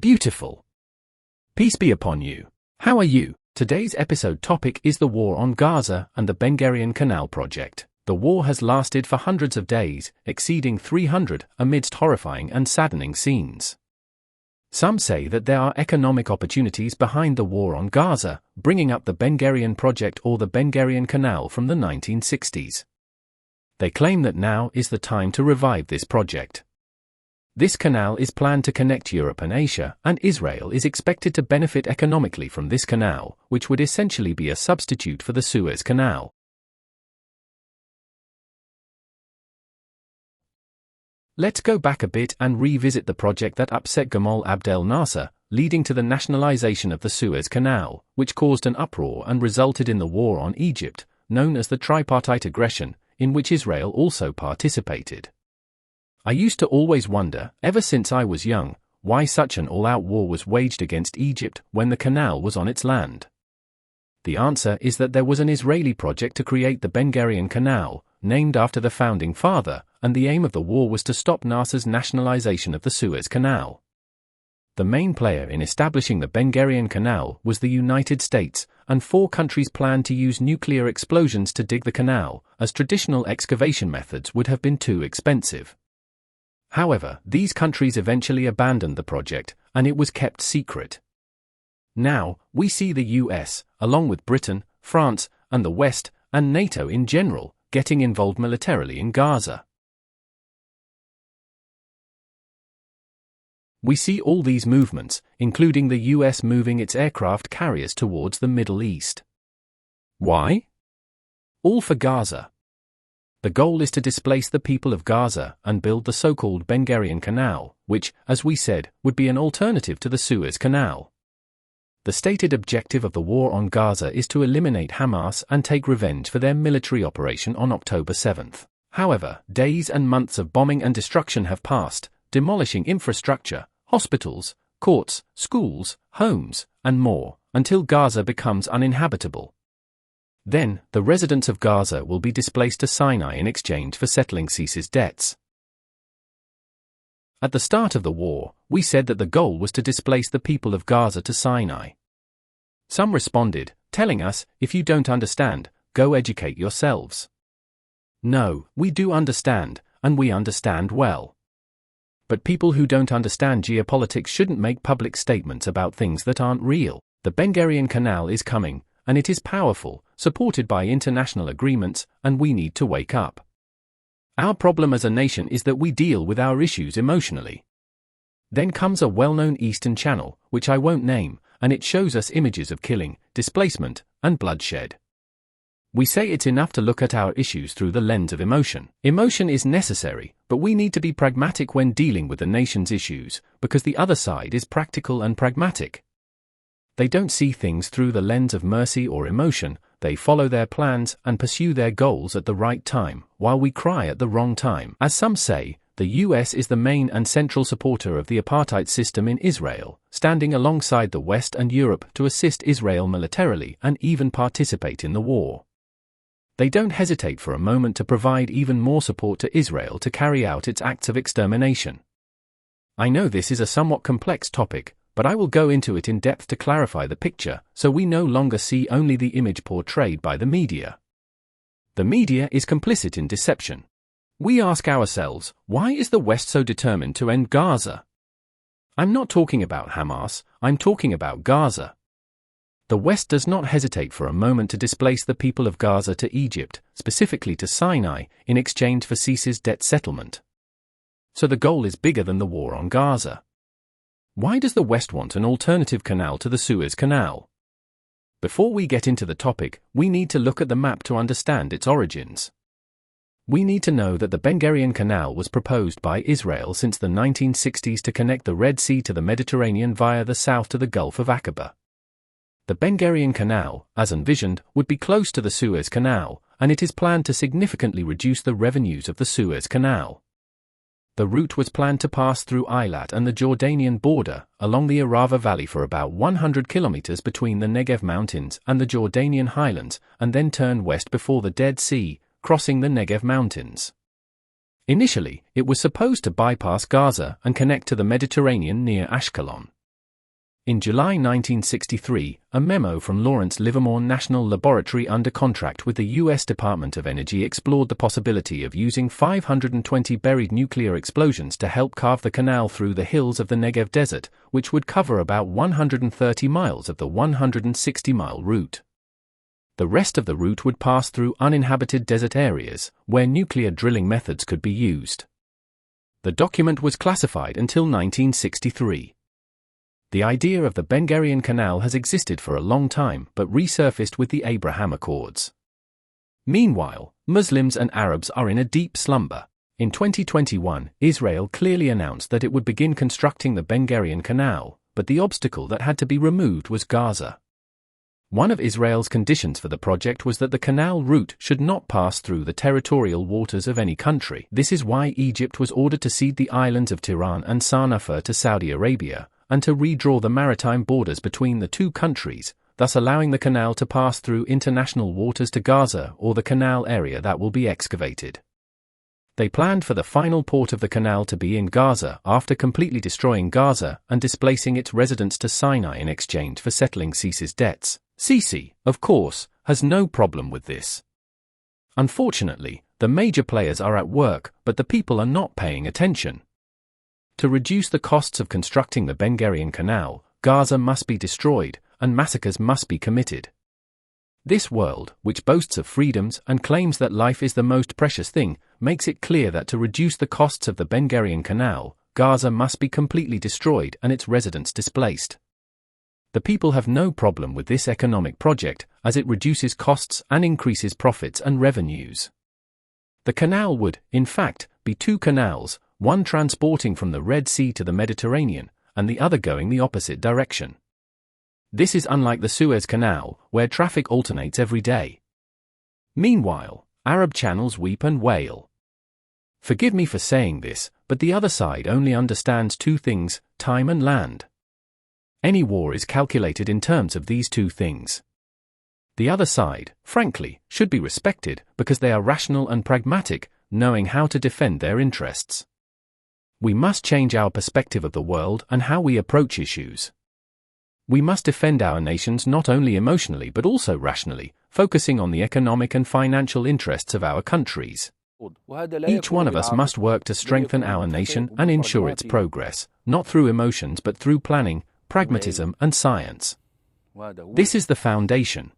Beautiful. Peace be upon you. How are you? Today's episode topic is the war on Gaza and the Ben-Gurion Canal project. The war has lasted for hundreds of days, exceeding 300, amidst horrifying and saddening scenes. Some say that there are economic opportunities behind the war on Gaza, bringing up the Ben-Gurion project or the Ben-Gurion Canal from the 1960s. They claim that now is the time to revive this project. This canal is planned to connect Europe and Asia, and Israel is expected to benefit economically from this canal, which would essentially be a substitute for the Suez Canal. Let's go back a bit and revisit the project that upset Gamal Abdel Nasser, leading to the nationalization of the Suez Canal, which caused an uproar and resulted in the war on Egypt, known as the Tripartite aggression, in which Israel also participated. I used to always wonder, ever since I was young, why such an all-out war was waged against Egypt when the canal was on its land. The answer is that there was an Israeli project to create the Ben-Gurion Canal, named after the founding father, and the aim of the war was to stop Nasser's nationalization of the Suez Canal. The main player in establishing the Ben-Gurion Canal was the United States, and 4 countries planned to use nuclear explosions to dig the canal, as traditional excavation methods would have been too expensive. However, these countries eventually abandoned the project, and it was kept secret. Now, we see the US, along with Britain, France, and the West, and NATO in general, getting involved militarily in Gaza. We see all these movements, including the US moving its aircraft carriers towards the Middle East. Why? All for Gaza. The goal is to displace the people of Gaza and build the so-called Ben-Gurion Canal, which, as we said, would be an alternative to the Suez Canal. The stated objective of the war on Gaza is to eliminate Hamas and take revenge for their military operation on October 7. However, days and months of bombing and destruction have passed, demolishing infrastructure, hospitals, courts, schools, homes, and more, until Gaza becomes uninhabitable. Then, the residents of Gaza will be displaced to Sinai in exchange for settling Sisi's debts. At the start of the war, we said that the goal was to displace the people of Gaza to Sinai. Some responded, telling us, if you don't understand, go educate yourselves. No, we do understand, and we understand well. But people who don't understand geopolitics shouldn't make public statements about things that aren't real. The Ben-Gurion Canal is coming, and it is powerful, supported by international agreements, and we need to wake up. Our problem as a nation is that we deal with our issues emotionally. Then comes a well-known Eastern channel, which I won't name, and it shows us images of killing, displacement, and bloodshed. We say it's enough to look at our issues through the lens of emotion. Emotion is necessary, but we need to be pragmatic when dealing with the nation's issues, because the other side is practical and pragmatic. They don't see things through the lens of mercy or emotion, they follow their plans and pursue their goals at the right time, while we cry at the wrong time. As some say, the US is the main and central supporter of the apartheid system in Israel, standing alongside the West and Europe to assist Israel militarily and even participate in the war. They don't hesitate for a moment to provide even more support to Israel to carry out its acts of extermination. I know this is a somewhat complex topic, but I will go into it in depth to clarify the picture, so we no longer see only the image portrayed by the media. The media is complicit in deception. We ask ourselves, why is the West so determined to end Gaza? I'm not talking about Hamas, I'm talking about Gaza. The West does not hesitate for a moment to displace the people of Gaza to Egypt, specifically to Sinai, in exchange for Sisi's debt settlement. So the goal is bigger than the war on Gaza. Why does the West want an alternative canal to the Suez Canal? Before we get into the topic, we need to look at the map to understand its origins. We need to know that the Ben-Gurion Canal was proposed by Israel since the 1960s to connect the Red Sea to the Mediterranean via the south to the Gulf of Aqaba. The Ben-Gurion Canal, as envisioned, would be close to the Suez Canal, and it is planned to significantly reduce the revenues of the Suez Canal. The route was planned to pass through Eilat and the Jordanian border, along the Arava Valley for about 100 kilometers between the Negev Mountains and the Jordanian highlands, and then turn west before the Dead Sea, crossing the Negev Mountains. Initially, it was supposed to bypass Gaza and connect to the Mediterranean near Ashkelon. In July 1963, a memo from Lawrence Livermore National Laboratory under contract with the U.S. Department of Energy explored the possibility of using 520 buried nuclear explosions to help carve the canal through the hills of the Negev Desert, which would cover about 130 miles of the 160-mile route. The rest of the route would pass through uninhabited desert areas, where nuclear drilling methods could be used. The document was classified until 1963. The idea of the Ben-Gurion Canal has existed for a long time but resurfaced with the Abraham Accords. Meanwhile, Muslims and Arabs are in a deep slumber. In 2021, Israel clearly announced that it would begin constructing the Ben-Gurion Canal, but the obstacle that had to be removed was Gaza. One of Israel's conditions for the project was that the canal route should not pass through the territorial waters of any country. This is why Egypt was ordered to cede the islands of Tiran and Sana'a to Saudi Arabia, and to redraw the maritime borders between the two countries, thus allowing the canal to pass through international waters to Gaza or the canal area that will be excavated. They planned for the final port of the canal to be in Gaza after completely destroying Gaza and displacing its residents to Sinai in exchange for settling Sisi's debts. Sisi, of course, has no problem with this. Unfortunately, the major players are at work, but the people are not paying attention. To reduce the costs of constructing the Ben-Gurion Canal, Gaza must be destroyed, and massacres must be committed. This world, which boasts of freedoms and claims that life is the most precious thing, makes it clear that to reduce the costs of the Ben-Gurion Canal, Gaza must be completely destroyed and its residents displaced. The people have no problem with this economic project, as it reduces costs and increases profits and revenues. The canal would, in fact, be two canals, one transporting from the Red Sea to the Mediterranean, and the other going the opposite direction. This is unlike the Suez Canal, where traffic alternates every day. Meanwhile, Arab channels weep and wail. Forgive me for saying this, but the other side only understands two things: time and land. Any war is calculated in terms of these two things. The other side, frankly, should be respected because they are rational and pragmatic, knowing how to defend their interests. We must change our perspective of the world and how we approach issues. We must defend our nations not only emotionally but also rationally, focusing on the economic and financial interests of our countries. Each one of us must work to strengthen our nation and ensure its progress, not through emotions but through planning, pragmatism and science. This is the foundation.